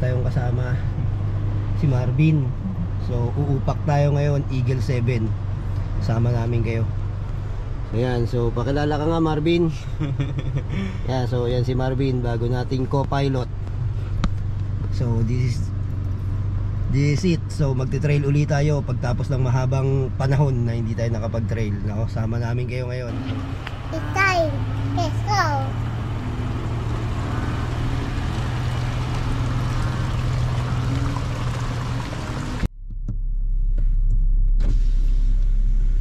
tayong kasama, si Marvin. So uupak tayo ngayon, Eagle 7. Sama namin kayo. Ayan, so pakilala ka nga, Marvin. Yeah, so yan si Marvin, bago nating co-pilot. So this is it. So magte-trail ulit tayo pagtapos ng mahabang panahon na hindi tayo nakapag-trail, no? Sama namin kayo ngayon. It's time. Let's go.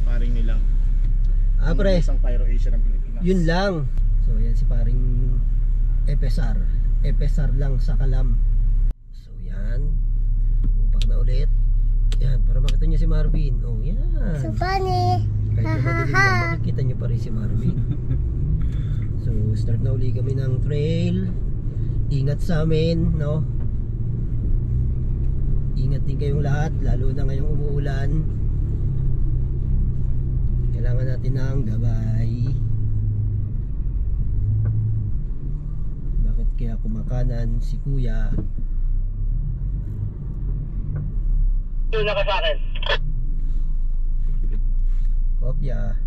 Paring nilang Pre, isang Pyro Asia ng Pilipinas. yun lang. So yan si paring FSR lang sa Kalam. So yan, upak na ulit. Yan, para makita nyo si Marvin. Oh yan, So funny. kahit na madilim lang, makikita nyo pa rin si Marvin. So start na uli kami ng trail. Ingat sa amin, no? Ingat din kayong lahat, lalo na ngayong umuulan. Kailangan natin ng gabay. Bakit kaya kumakanan si kuya? Doon na ka sa akin. Kopya.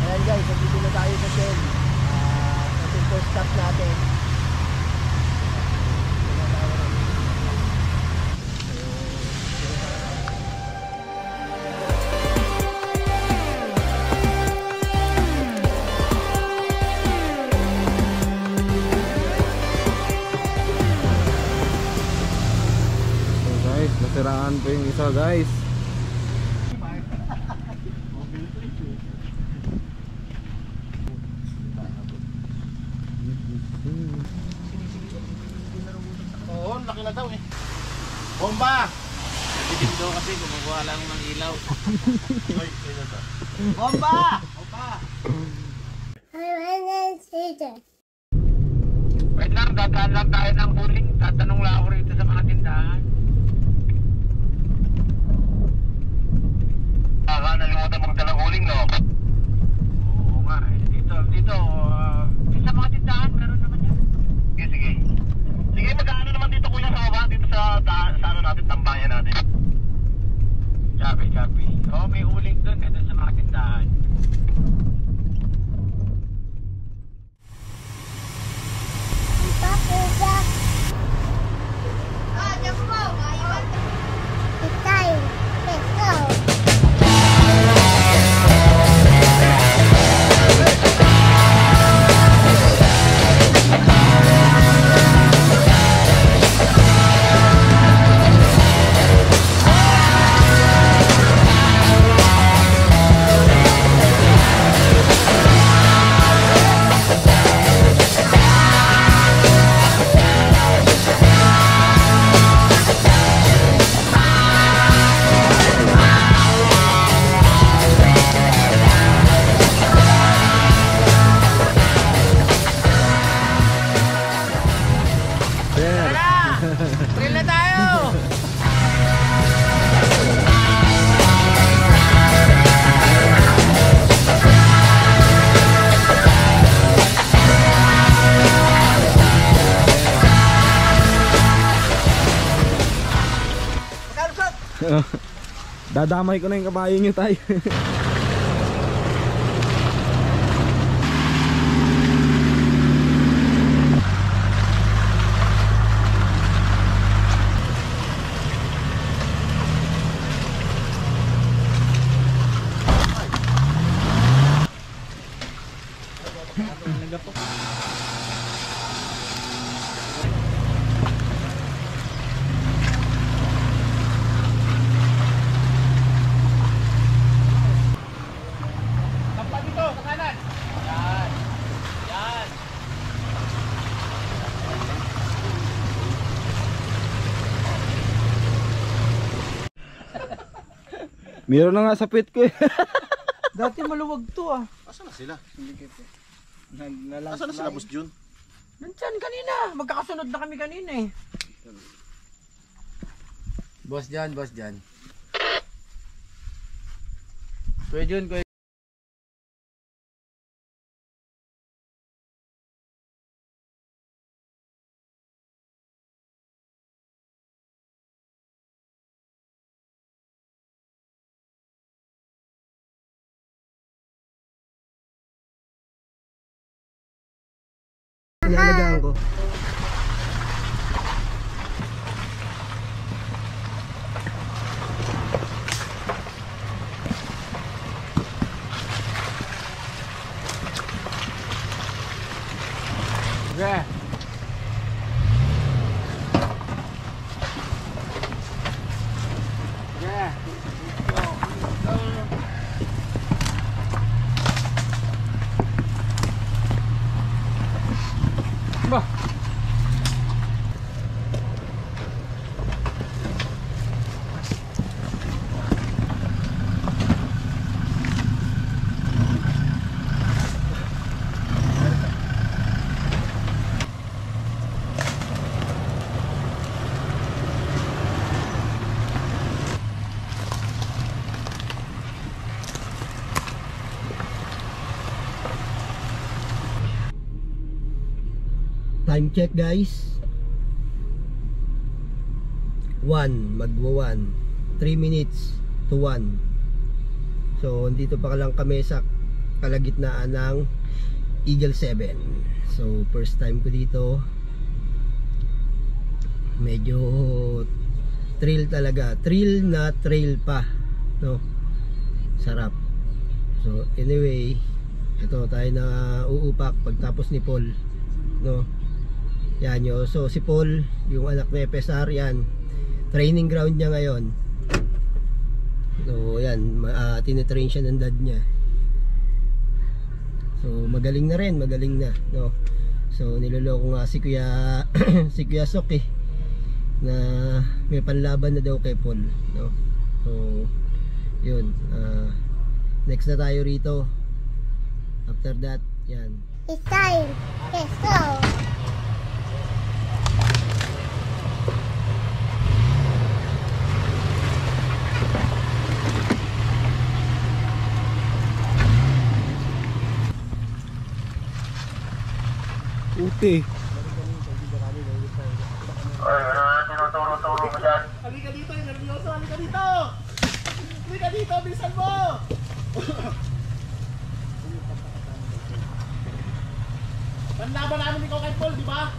Ayan guys, nandito na tayo sa Shell. Ito first stop natin. So guys, nasiraan pa yung isa guys. Oo, laki na daw eh. Bomba! Dilim daw kasi kumukuha lang ng ilaw. Oy, sino to? Bomba! Bomba! I want to see them. Wait lang, dadaan lang tayo ng huling. Tatanong lang ako rito sa mga tindahan. Nalimutan magdalang huling, no? Oo nga eh. Dito, sa mga tindahan, meron naman yan. Sige. Sige, mag-ano naman dito kuya sa baba, dito sa ano natin, tambayan natin. Copy. Oo, may huling doon, doon sa mga tindahan. It's time. Let's go. Trail na tayo! Dadamay ko na yung kabayo nyo tayo. Meron na nga sa pit ko eh. Dati maluwag to ah. Asan na sila? Naglalang. Asan na sila, Boss Jun? Nandyan kanina. Magkakasunod na kami kanina eh. Boss Jan, Boss Jan. Kuya Jun, Kuya. Inalagaan ko. Yeah. Yeah. Bah. Time check guys. 1, magwa 1. 3 minutes to 1. So dito pa lang kami sa kalagitnaan ng Eagle 7. So first time ko dito. Medyo thrill talaga. Thrill na trail pa, no? Sarap. So anyway, ito tayo na uupak pagtapos ni Paul, no? Yan yo. So si Paul, yung anak ni FSR, yan. Training ground niya ngayon. So yan, tinitrain siya ng dad niya. So magaling na rin, magaling na, no? So niloloko nga si Kuya si Kuya Sok eh, na may panlaban na daw kay Paul, no? So yun, next na tayo rito. After that, yan. It's time. Let's go. Uti. Tinuturo-turo mo dyan. Halika dito, nervyoso. Halika dito! Halika dito, bilisan mo! Panlaban namin ikaw kay Paul, di ba?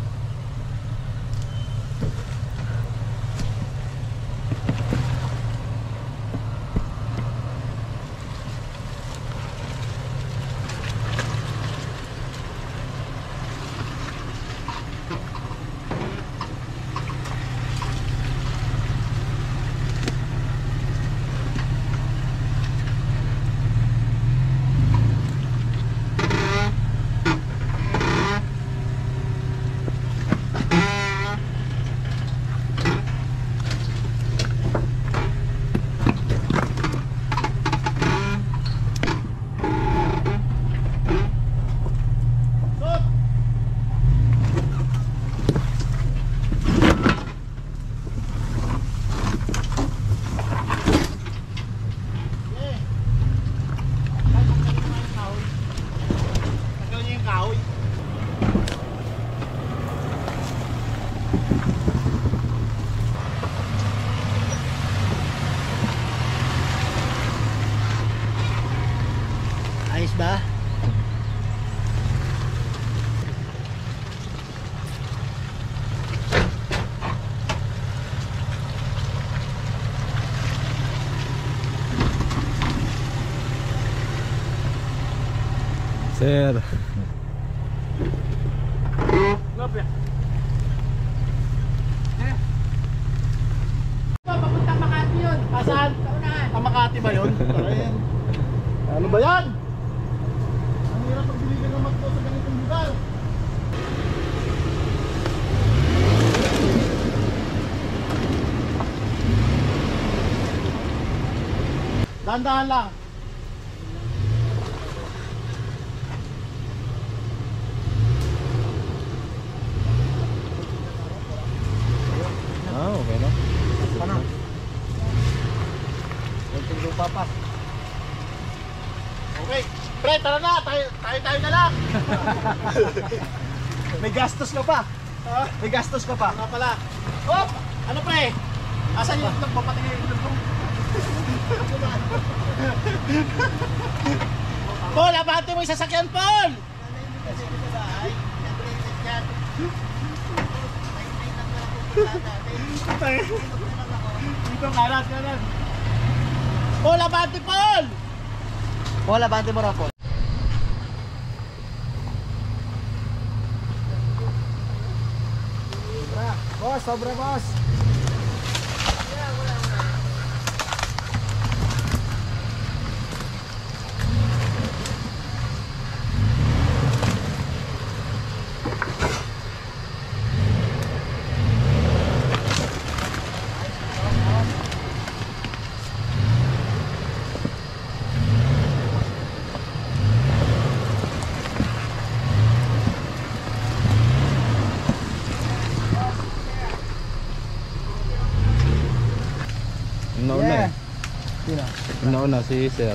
Ayos ba? Sir. Papuntang Makati yun. Saan? Sa unahan. Ang Makati ba yun? Ayan. Ano ba yan? Ang hirap magbibigay ng magto sa ganitong lugar. Dahan-dahan lang. Ah, okay na. Ano? Kunting lupa pa. Okay. Pre, tara na. Tayo na lang. May gastos ka pa. May gastos ka pa. Ano pala? Hop! Ano pre? Asan yung itlog? Papatingin yung itlog ko. Paul, abante mo yung sasakyan, Paul! Dito, kanan. Paul, abante, Paul! Paul, abante mo raw, Paul. Boss, sobra boss. Nauna eh. Sino? Nauna si Sir.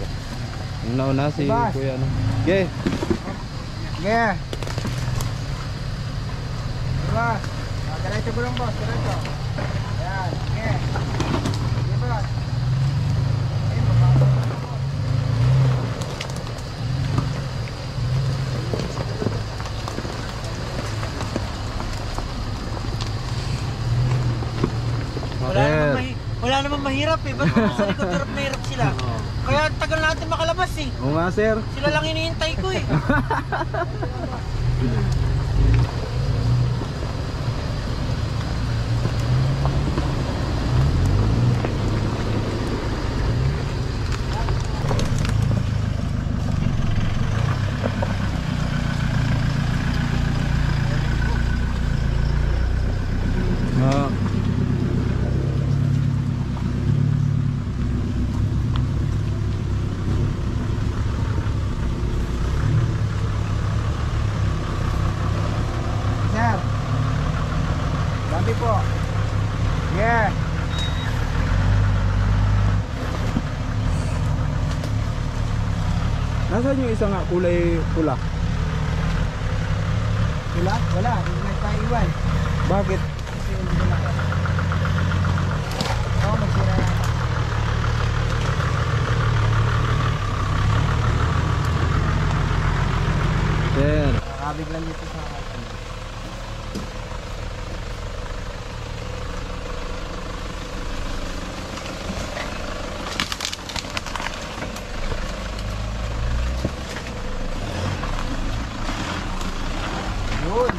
Nauna si Boss. Kuya ano. Okay. Yeah. Boss. Diretso ko lang, boss. Diretso. Yan. Yeah. Okay, boss. Wala namang mahirap eh. Ba't sa likod hirap na hirap sila? Kaya tagal natin makalabas eh. Oo nga, Sir. Sila lang hinihintay ko eh. Ah. Sir. Dami po. Yeah. Nasaan yung isa nga kulay pula? Wala? Wala. Hindi nagpaiwan. Bakit? Kasi hindi ko lang. Oo, magsira na. Sir. Nakakabig lang dito sa akin. Yun.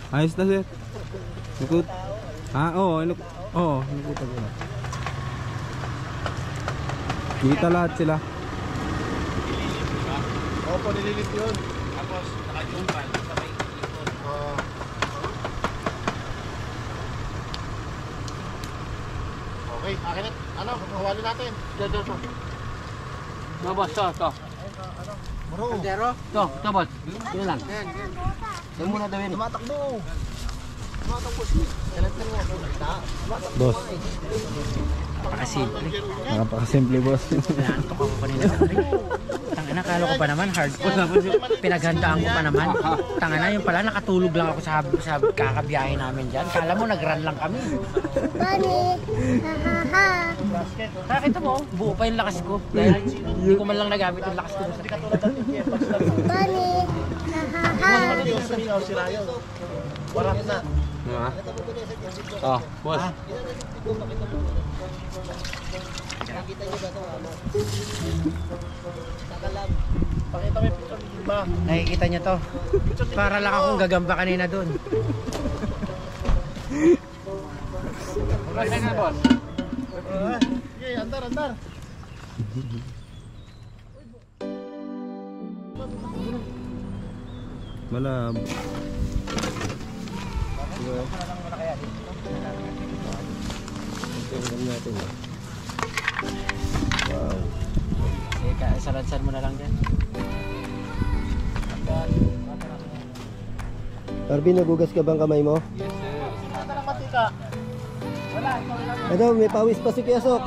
Ayos na, Sir. Nukut. Oo, nukut ako na. Kita lahat sila. Opo, nililit yun. Tapos nakajumpal sa may ikot. Okay, akin na. Ano, hawali natin. Ito. No, boss, to. Bro, Zero? To, boss. Yun lang. Sa'yo muna daw yun. tumatakbo. Boss. Pakasimple. Napakasimple, boss. Naantok ako kanina. Tangina, kala ko pa naman hardcore. Pinaghandaan ko pa naman. Tangina, yung pala nakatulog lang ako sa kakabiyahe namin dyan. Kala mo nag-run lang kami. Bunny, ha ha ha. Nakita mo, buo pa yung lakas ko. Dahil hindi ko man lang nagamit yung lakas ko. Bunny, ha ha ha. Yung suminaw si Rayo. Warat na. Oh, boss. Nakikita niyo ba ito? Nakalam. Pakita mo yung picture ni Jimba. Nakikita niyo to. Para lang akong gagamba kanina doon. Sige, andar, andar. Malabo. Tingnan natin. Wow. Teka, salansan mo na lang dyan. Arvin, nagugas ka bang kamay mo? Ano lang matika? Wala, ikaw lang. Ito, may pawis pa si Kuya Sok.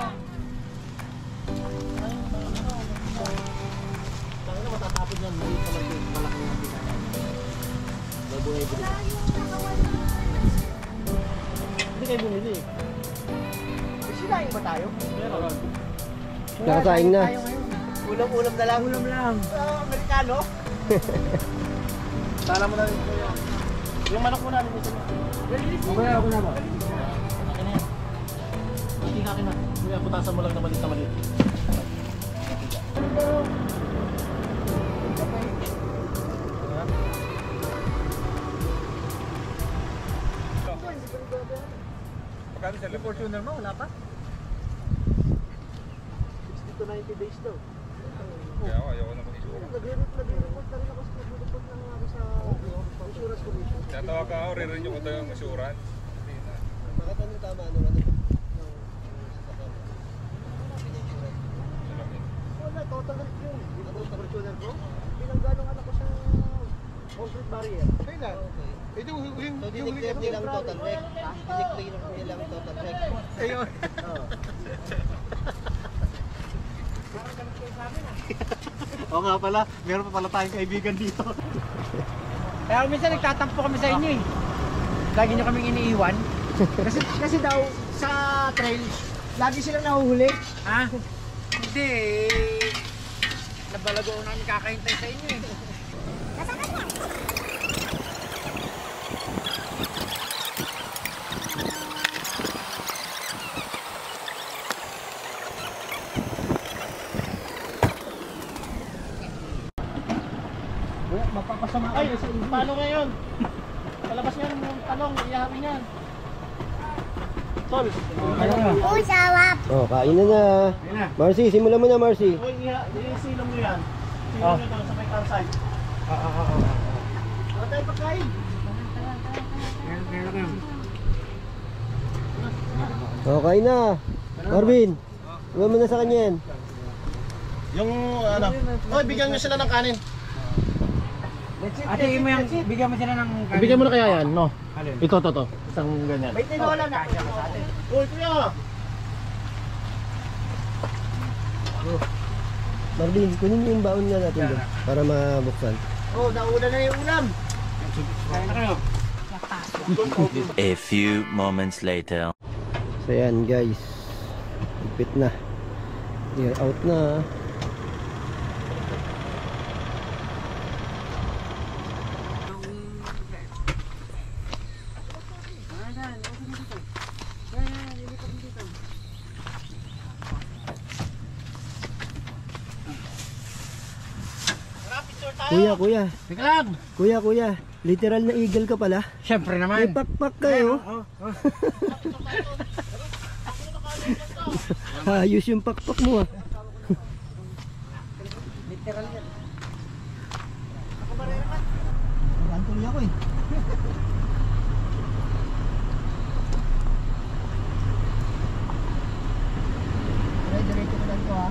Tangina matatapon yan. Hindi pa lang yung malaking matika. Nabuhay din. Hindi kayo bumili. Sinaing ba tayo? Meron. Nakasaing na. Ulam-ulam na lang. Ulam lang. Amerikano? Tala mo na rin ito yan. Yung manok mo na rin ito. Okay, ako na ba? Akin na yan. Hindi ka akin na. Kuya, putasan mo lang na maliit na maliit. Magkano siya? Fortuner mo, wala pa? 60 to 90 days daw. Kaya ako, ayoko na mag-isura. Nag-report na rin ako sa insurance commission. Natawag ka ako, re-renew ko tayo yung insurance. Bakit anong tama? Ano? Wala, total na yun. Ano sa Fortuner ko? Pinangganong anak ko sa concrete barrier. Kailan? Okay. Ito yung So, dineclare nilang total wreck. Dineclare nilang total wreck. Ayun. Oo. Oo nga pala, meron pa pala tayong kaibigan dito. Kaya minsan nagtatampo kami sa inyo eh. Lagi nyo kaming iniiwan. kasi daw sa trail, lagi silang nahuhuli. Ha? Hindi. Nabalago namin kakahintay sa inyo eh. Mapapasama kayo sa inyo. Paano ngayon? Palabas niyan yung tanong, iyaharin yan. Tol. Uy, sarap. Oh, kain na. Marcy, simulan mo na, Marcy. Uy, isilong mo yan. Silong nyo doon sa may campsite. Wala tayong pagkain. Oh, kain na. Marvin, iwan mo na sa kanya yan. Yung ano, oy, bigyan nyo sila ng kanin. Ate, bigyan mo sila ng kanin. Bigyan mo na kaya yan, no? Alin? Ito, to. Isang ganyan. May tinola na. Uy, kuya! Marvin, kunin mo yung baon nga natin doon para mabuksan. Oh, nauna na yung ulam. Kaya na kayo. A few moments later. So yan guys, higpit na. Clear out na. Kuya. Teka lang. Kuya. Literal na eagle ka pala. Siyempre May naman. pakpak kayo. Ayos yung pakpak mo ah. Literal yan. Ang tuloy ako eh. Diretso ko lang to ha.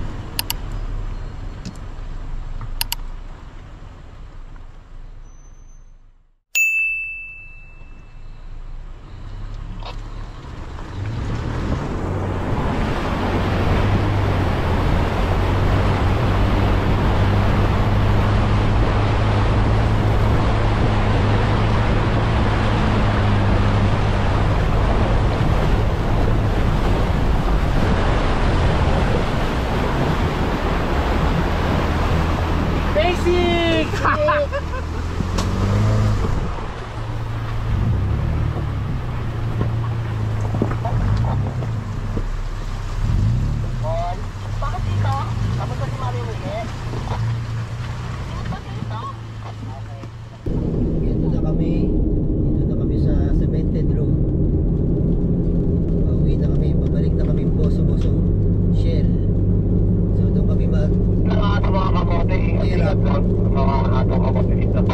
Maghihirap.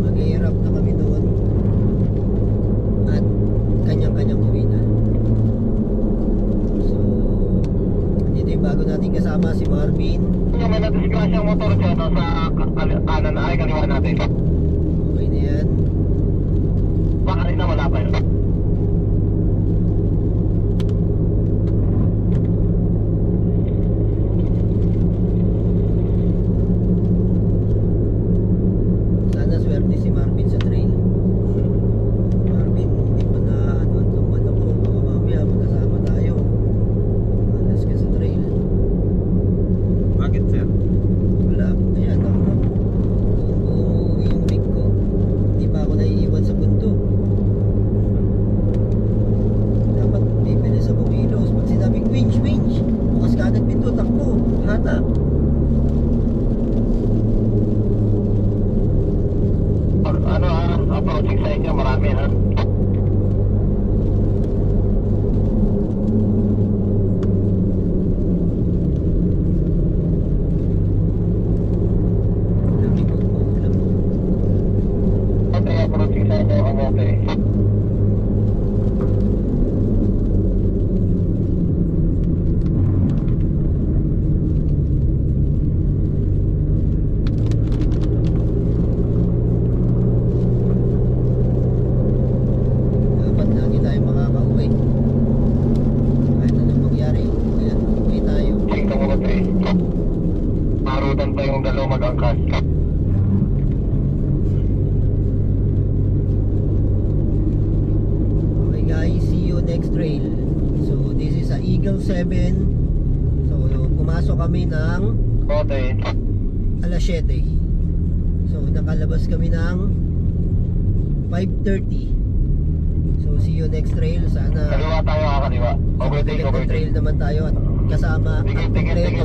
Maghihirap na kami doon. At kanyang-kanyang uwi na. So, dito yung bago nating kasama si Marvin. May nadisgrasya ang motor dyan sa kanan ay kaliwa natin. Okay na yan. Baka rin na wala pa yun. Sana swerte si Marvin sa trail. Marvin, hindi pa na ano itong ano ko. Baka mamaya magkasama tayo. Alas ka sa trail. Bakit, sir? Wala. Ayan, ako na. Buong yung week ko. Hindi pa ako naiiwan sa bundok. Dapat bibili sa Bukilos. Pag sinabing winch, winch. Bukas ka agad pinto, takbo. Hatak. Ano approaching sa inyo, marami ha. Lamig ko po. Lamig. Okay, approaching sa inyo, okay. Dapat lagi tayo makakauwi. Kahit anong mangyari. Ayan, uwi tayo. Ching ka muna tayo. Marudan pa yung dalaw mag-angkas. Okay guys, see you next trail. So this is a Eagle 7. So pumasok kami ng Okay. alas 7. So nakalabas kami ng 5:30. So see you next trail. Sana Kaliwa tayo ha, kaliwa. Overtake, magandang trail overtake. naman tayo at kasama at Tingin, tingin, kompleto